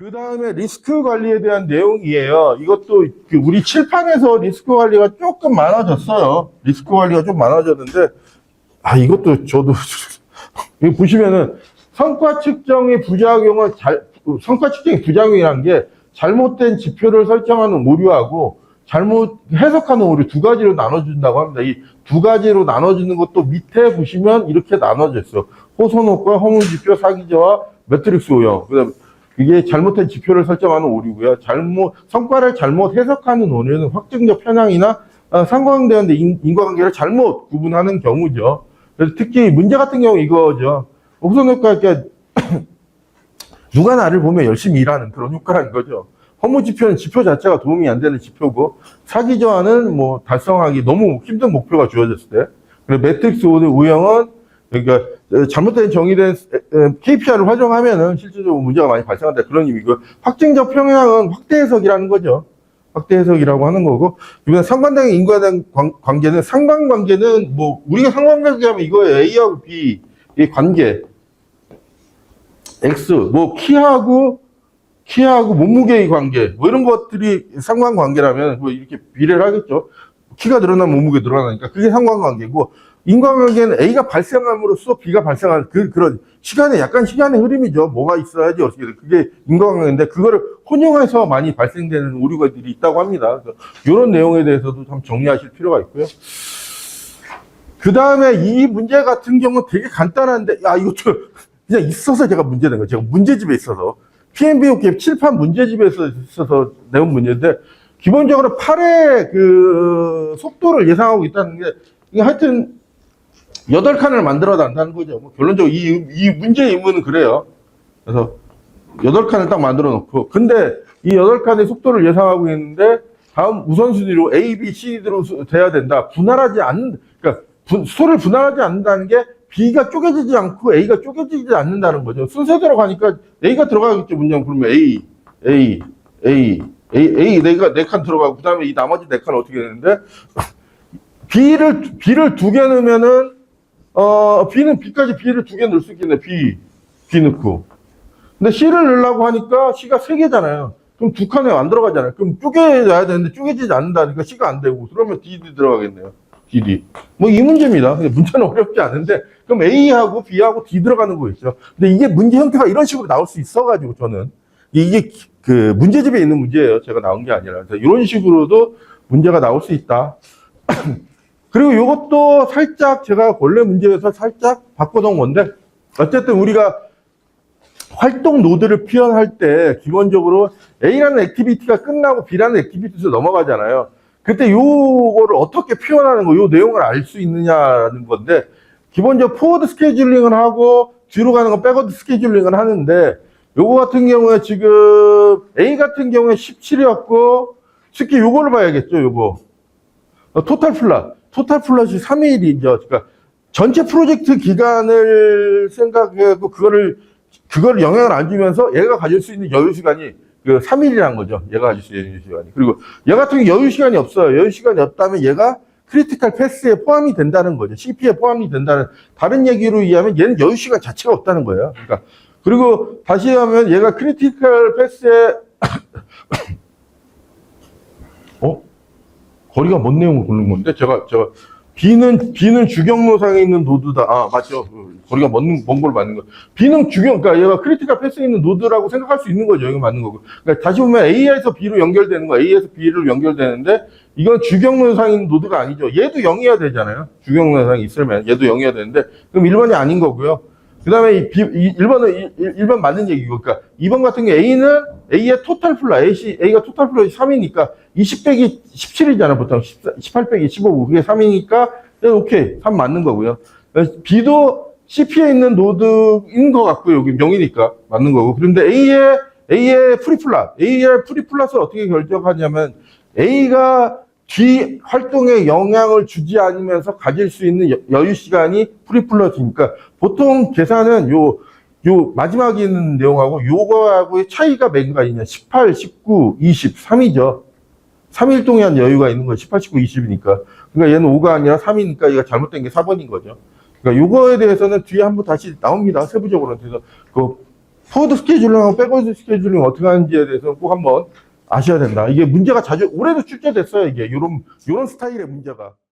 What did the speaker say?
그 다음에 리스크 관리에 대한 내용이에요. 이것도 우리 칠판에서 리스크 관리가 조금 많아졌어요. 리스크 관리가 좀 많아졌는데, 이것도 저도, 여기 보시면은 성과 측정의 부작용은 성과 측정의 부작용이란 게 잘못된 지표를 설정하는 오류하고 잘못 해석하는 오류 두 가지로 나눠준다고 합니다. 이 두 가지로 나눠주는 것도 밑에 보시면 이렇게 나눠져 있어요. 호소노과, 허무지표, 사기저하, 매트릭스 오형. 그다음 이게 잘못된 지표를 설정하는 오류고요. 성과를 잘못 해석하는 오류는 확증적 편향이나 상관관계인데 인과관계를 잘못 구분하는 경우죠. 그래서 특히 문제 같은 경우 이거죠. 호소노과 누가 나를 보면 열심히 일하는 그런 효과라는 거죠. 허무지표는 지표 자체가 도움이 안 되는 지표고, 사기저하는 달성하기 너무 힘든 목표가 주어졌을 때, 그리고 매트릭스 오형은 그러니까 잘못된 정의된 KPI를 활용하면은 실질적으로 문제가 많이 발생한다 그런 의미고, 확증적 평양은 확대 해석이라는 거죠. 확대 해석이라고 하는 거고, 이번에 상관관계 인과된 관계는 상관관계는 우리가 상관관계 하면 이거예요. A하고 B의 관계, X 키하고 몸무게의 관계, 이런 것들이 상관관계라면, 이렇게 비례를 하겠죠. 키가 늘어나면 몸무게 늘어나니까, 그게 상관관계고, 인과관계는 A가 발생함으로써 B가 발생하는 그런 시간의 흐름이죠. 뭐가 있어야지 어떻게 돼. 그게 인과관계인데, 그거를 혼용해서 많이 발생되는 오류가들이 있다고 합니다. 그래서 이런 내용에 대해서도 좀 정리하실 필요가 있고요. 그 다음에 이 문제 같은 경우는 되게 간단한데, 이것도 그냥 있어서 제가 문제 낸 거예요. 제가 문제집에 있어서. PMBOK 칠판 문제집에 있어서 내온 문제인데, 기본적으로 8의 속도를 예상하고 있다는 게, 이게 하여튼, 8칸을 만들어 낸다는 거죠. 결론적으로 이 문제의 의무는 그래요. 그래서 8칸을 딱 만들어 놓고, 근데 이 8칸의 속도를 예상하고 있는데, 다음 우선순위로 A, B, C로 돼야 된다. 그러니까 수를 분할하지 않는다는 게 B가 쪼개지지 않고 A가 쪼개지지 않는다는 거죠. 순서대로 가니까 A가 들어가겠죠, 문장. 그러면 A, 내가 4칸 들어가고, 그 다음에 이 나머지 4칸 어떻게 되는데, B를 2개 넣으면은, B는 B까지 B를 2개 넣을 수 있겠네. B 넣고. 근데 C를 넣으려고 하니까 C가 3개잖아요. 그럼 2칸에 안 들어가잖아요. 그럼 쪼개져야 되는데 쪼개지지 않는다니까 C가 안 되고, 그러면 D도 들어가겠네요. DD. 이 문제입니다. 근데 문제는 어렵지 않은데, 그럼 A하고 B하고 D 들어가는 거겠죠. 근데 이게 문제 형태가 이런 식으로 나올 수 있어가지고, 저는. 이게 문제집에 있는 문제예요. 제가 나온 게 아니라. 그래서 이런 식으로도 문제가 나올 수 있다. 그리고 이것도 살짝 제가 원래 문제에서 살짝 바꿔놓은 건데, 어쨌든 우리가 활동 노드를 표현할 때, 기본적으로 A라는 액티비티가 끝나고 B라는 액티비티로 넘어가잖아요. 그때 요거를 어떻게 표현하는 거, 요 내용을 알 수 있느냐는 건데, 기본적으로 포워드 스케줄링을 하고, 뒤로 가는 건 백워드 스케줄링을 하는데, 요거 같은 경우에 지금, A 같은 경우에 17이었고, 특히 요거를 봐야겠죠, 요거. 토탈 플롯이 3일이죠. 그러니까, 전체 프로젝트 기간을 생각하고, 그거를 영향을 안 주면서 얘가 가질 수 있는 여유 시간이 3일이라는 거죠. 얘가 가질 수 있는 여유 시간이. 그리고 얘 같은 경우 여유 시간이 없어요. 여유 시간이 없다면 얘가 크리티컬 패스에 포함이 된다는 거죠. CP에 포함이 된다는, 다른 얘기로 이해하면 얘는 여유 시간 자체가 없다는 거예요. 그러니까, 그리고 다시 하면 얘가 크리티컬 패스에, 거리가 먼 내용을 고른 건데, 제가, B는 주경로상에 있는 노드다. 맞죠. 거리가 먼 걸 맞는 거. B는 그러니까 얘가 크리티컬 패스에 있는 노드라고 생각할 수 있는 거죠. 이거 맞는 거고. 그러니까 다시 보면 A에서 B로 연결되는 거, A에서 B로 연결되는데, 이건 주경로상에 있는 노드가 아니죠. 얘도 0이어야 되잖아요. 주경로상이 있으면 얘도 0이어야 되는데, 그럼 1번이 아닌 거고요. 그 다음에 1번 맞는 얘기고, 그러니까 2번 같은 경우 A의 토탈 플롯, A가 토탈 플롯이 3이니까 20 빼기 17이잖아, 보통. 18 빼기 15, 그게 3이니까, 오케이. 3 맞는 거고요. B도 CP에 있는 노드인 것 같고요. 여기 0이니까 맞는 거고. 그런데 A의 프리플롯을 어떻게 결정하냐면, A가 뒤 활동에 영향을 주지 않으면서 가질 수 있는 여유 시간이 프리플롯이니까, 보통 계산은 요 마지막에 있는 내용하고 요거하고의 차이가 몇 가지 있냐. 18, 19, 20, 3이죠. 3일 동안 여유가 있는 거예요. 18, 19, 20이니까. 그러니까 얘는 5가 아니라 3이니까 얘가 잘못된 게 4번인 거죠. 그러니까 요거에 대해서는 뒤에 한번 다시 나옵니다. 세부적으로. 그래서 포워드 스케줄링하고 백워드 스케줄링 어떻게 하는지에 대해서 꼭 한번 아셔야 된다. 이게 문제가 자주, 올해도 출제됐어요. 이게 요런 스타일의 문제가.